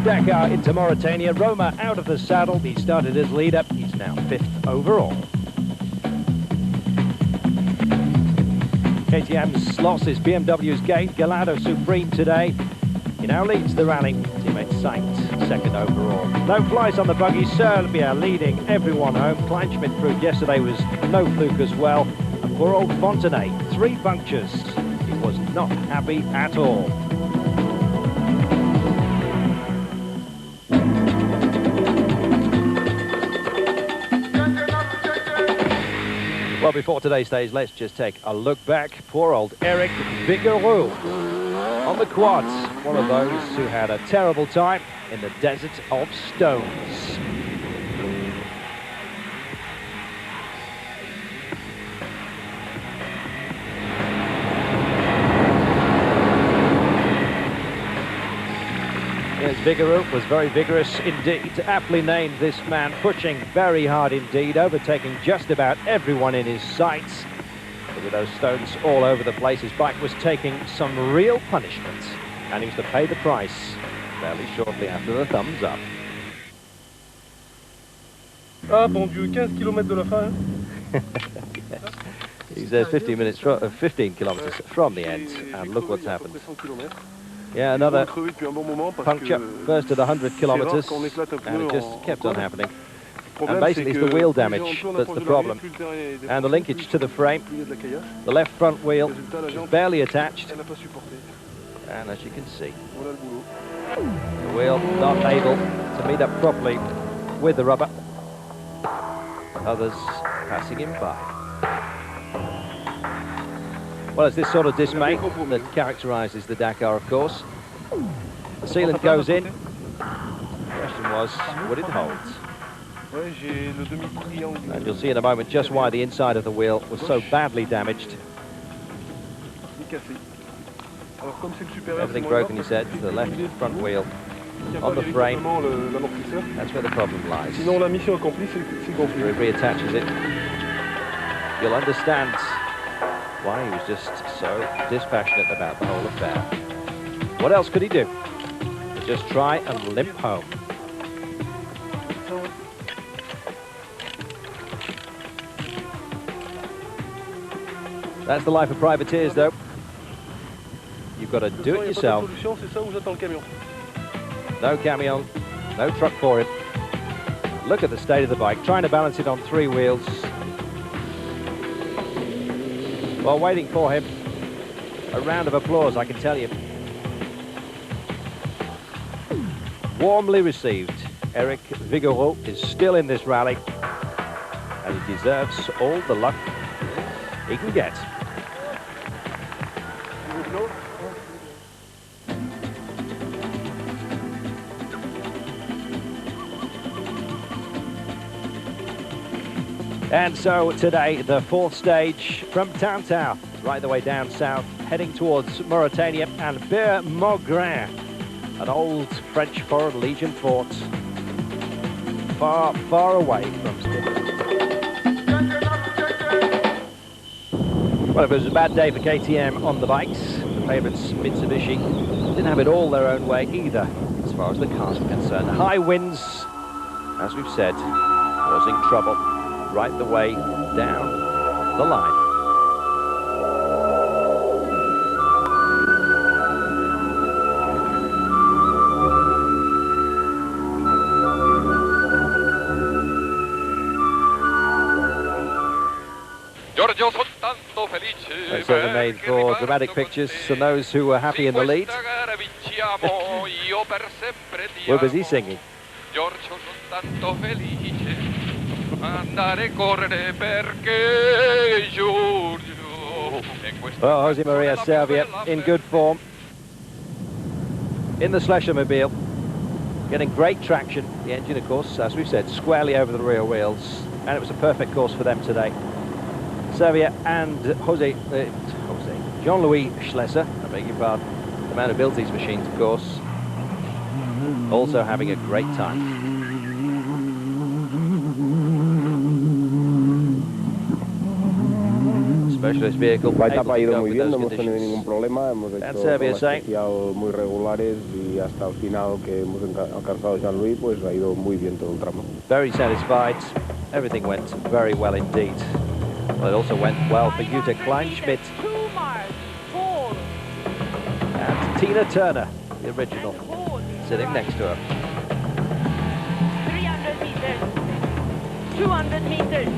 Dakar into Mauritania. Roma out of the saddle. He started as leader. He's now 5th overall. KTM's losses, BMW's gain. Gallardo supreme today. He now leads the rally. Teammate Sainz 2nd overall. No flies on the buggy. Serbia leading everyone home. Kleinschmidt proved yesterday was no fluke as well. And poor old Fontenay, 3 punctures. He was not happy at all. Well, before today's stage, let's just take a look back. Poor old Eric Vigouroux on the quads. One of those who had a terrible time in the desert of stones. Yes, Vigouroux was very vigorous indeed. Aptly named, this man, pushing very hard indeed, overtaking just about everyone in his sights. But with those stones all over the place, his bike was taking some real punishment, and he was to pay the price fairly shortly after the thumbs up. Ah, bon Dieu, 15 km de la fin. He's 15 kilometers from the end, and look what's happened. Yeah, another puncture, first at 100 kilometers, and it just kept on happening. And basically it's the wheel damage that's the problem, and the linkage to the frame. The left front wheel is barely attached, and as you can see, the wheel not able to meet up properly with the rubber. Others passing him by. Well, it's this sort of dismay that characterises the Dakar, of course. The sealant goes in. The question was, would it hold? And you'll see in a moment just why the inside of the wheel was so badly damaged. Everything broken, he said. The left front wheel on the frame. That's where the problem lies. He reattaches it. You'll understand why he was just so dispassionate about the whole affair. What else could he do? Just try and limp home. That's the life of privateers, though. You've got to do it yourself. No camion, no truck for him. Look at the state of the bike, trying to balance it on 3 wheels. While waiting for him, a round of applause, I can tell you. Warmly received. Eric Vigouroux is still in this rally, and he deserves all the luck he can get. And so today, the 4th stage from Tantau, right the way down south, heading towards Mauritania and Berre-Mogrin, an old French Foreign Legion fort, far, far away from Sydney. Well, it was a bad day for KTM on the bikes. The favourites, Mitsubishi, didn't have it all their own way either, as far as the cars are concerned. High winds, as we've said, causing trouble right the way down the line. It's certainly made for dramatic pictures, and those who were happy in the lead were busy singing. Well, Jose Maria Serbia in good form in the Schlechermobile, getting great traction. The engine, of course, as we've said, squarely over the rear wheels, and it was a perfect course for them today. Serbia and Jean-Louis Schlesser, I beg your pardon, the man who builds these machines, of course, also having a great time. specialist vehicle. La etapa ha able to ido cope muy with bien, those no hemos tenido conditions. ningún problema, hemos hecho And Serbia pruebas saying, especial muy regulares y hasta el final que hemos alcanzado San Luis, pues ha ido muy bien todo el tramo. very satisfied. Everything went very well indeed. Well, it also went well for Jutta Kleinschmidt. 2 miles, 4. And Tina Turner, the original, sitting next to her. 300 meters, 200 meters.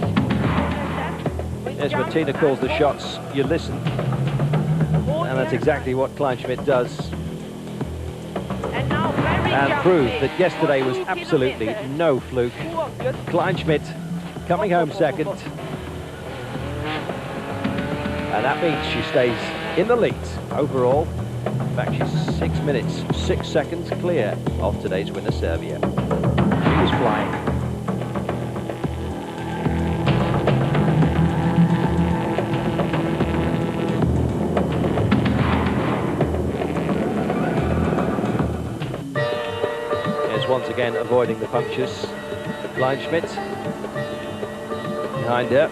Yes, when Tina calls the shots, you listen. And that's exactly what Kleinschmidt does. And proved that yesterday was absolutely no fluke. Kleinschmidt coming home second. And that means she stays in the lead overall. In fact, she's 6 minutes, 6 seconds clear of today's winner, Serbia. She was flying. Once again avoiding the punctures. Kleinschmidt behind her.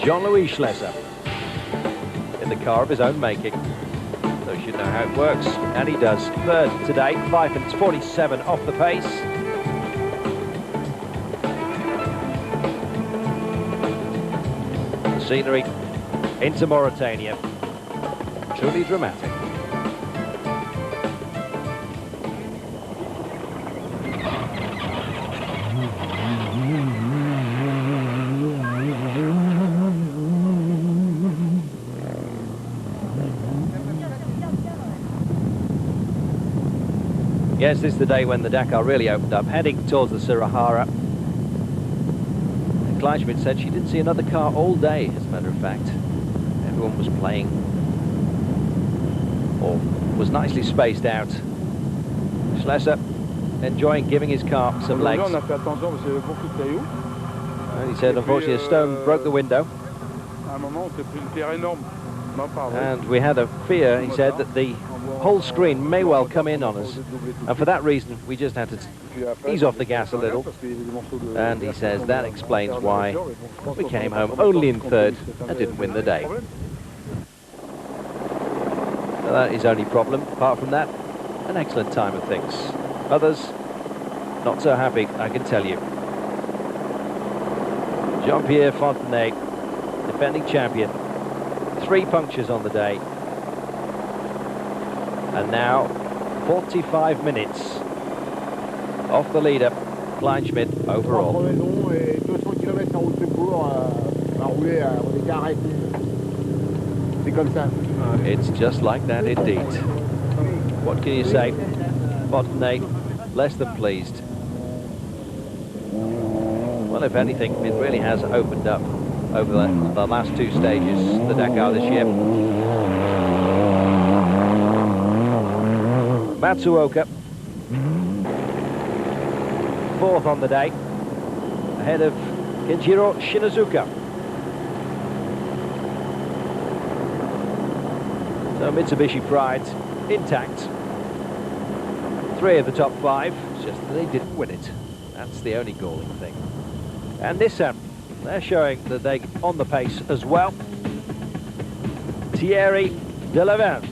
Jean-Louis Schlesser in the car of his own making. So he should know how it works, and he does. Third today, 5 minutes 47 off the pace. The scenery into Mauritania. Truly dramatic. Yes, this is the day when the Dakar really opened up, heading towards the Sahara. And Kleinschmidt said she didn't see another car all day, as a matter of fact. Everyone was playing, or was nicely spaced out. Schlesser enjoying giving his car some legs. And he said, unfortunately, a stone broke the window. And we had a fear, he said, that the whole screen may well come in on us, and for that reason we just had to ease off the gas a little. And he says that explains why we came home only in third and didn't win the day. So that is only problem. Apart from that, an excellent time of things. Others not so happy, I can tell you. Jean-Pierre Fontenay, defending champion, 3 punctures on the day. And now, 45 minutes off the leader, Kleinschmidt overall. It's just like that indeed. What can you say? Fontenay, less than pleased. Well, if anything, it really has opened up over the last 2 stages, the Dakar this year. Matsuoka, 4th on the day, ahead of Kenjiro Shinazuka. So Mitsubishi Pride intact. 3 of the top 5, it's just that they didn't win it. That's the only galling thing. And Nissan, they're showing that they're on the pace as well. Thierry Delavin.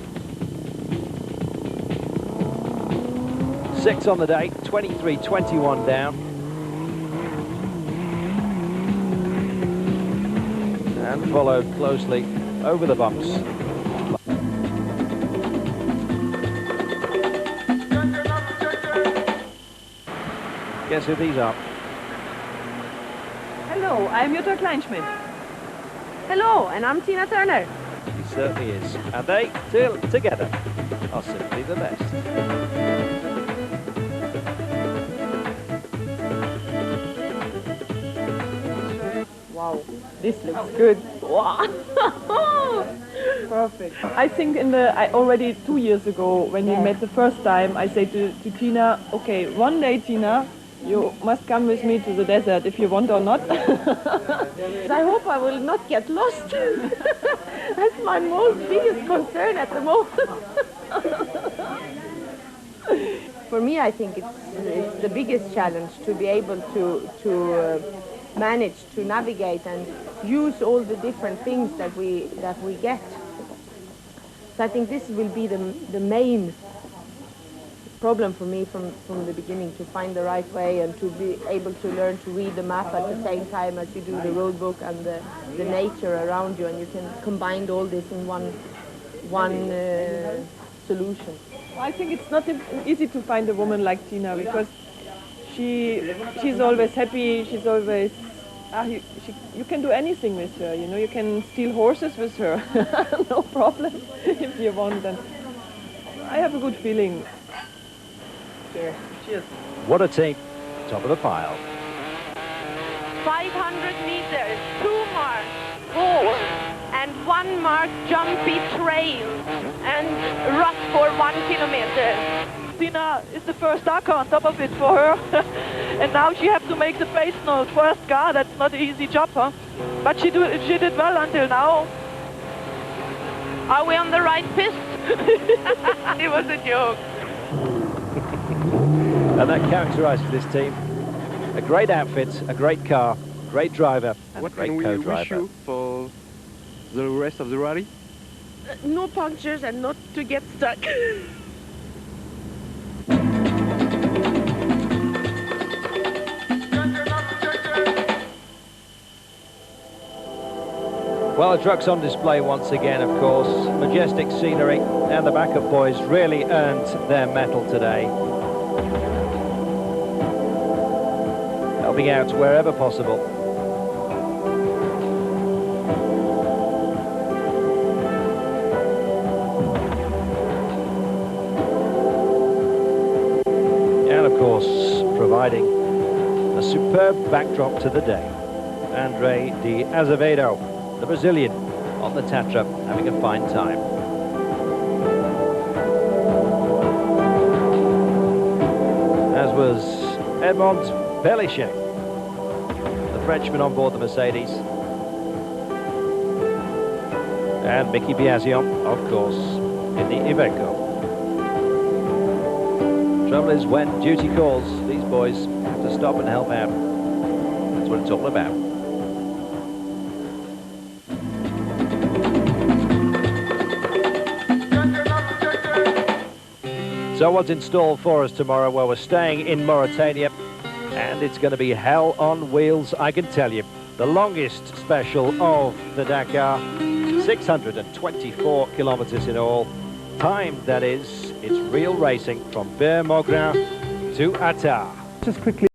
6 on the day, 23-21 down. And followed closely over the bumps. Guess who these are? Hello, I'm Jutta Kleinschmidt. Hello, and I'm Tina Turner. He certainly is. And they, still together, are simply the best. Wow, this looks good. Wow. Perfect. I think already 2 years ago, when we met the first time, I said to Tina, okay, one day, Tina, you must come with me to the desert if you want or not. I hope I will not get lost. That's my biggest concern at the moment. For me, I think it's the biggest challenge to be able to manage to navigate and use all the different things that we get. So I think this will be the main problem for me from the beginning, to find the right way and to be able to learn to read the map at the same time as you do the road book and the nature around you, and you can combine all this in one solution. I think it's not easy to find a woman like Tina, because she's always happy. She's always you can do anything with her. You know, you can steal horses with her, no problem if you want. And I have a good feeling. Cheers. What a team. Top of the pile. 500 meters, 2 marks, 4, and 1 mark jumpy trail, and rough for 1 kilometer. Tina is the first Dakar on top of it for her. And now she has to make the face note first car. That's not an easy job, huh? But she did well until now. Are we on the right piste? It was a joke. And that characterises this team. A great outfit, a great car, great driver, and What a great can we co-driver. wish you for the rest of the rally? No punctures and not to get stuck. Well, the truck's on display once again, of course. Majestic scenery, and the backup boys really earned their medal today. Helping out wherever possible. And of course, providing a superb backdrop to the day. Andre de Azevedo, the Brazilian, on the Tatra, having a fine time. As was Edmond Belichet, the Frenchman on board the Mercedes. And Mickey Biasion, of course, in the Iveco. Trouble is, when duty calls, these boys have to stop and help out. That's what it's all about. So what's in store for us tomorrow? Well, we're staying in Mauritania, and it's going to be hell on wheels, I can tell you. The longest special of the Dakar, 624 kilometers in all. Time, that is. It's real racing from Berre-Mogrin to Attar. Just quickly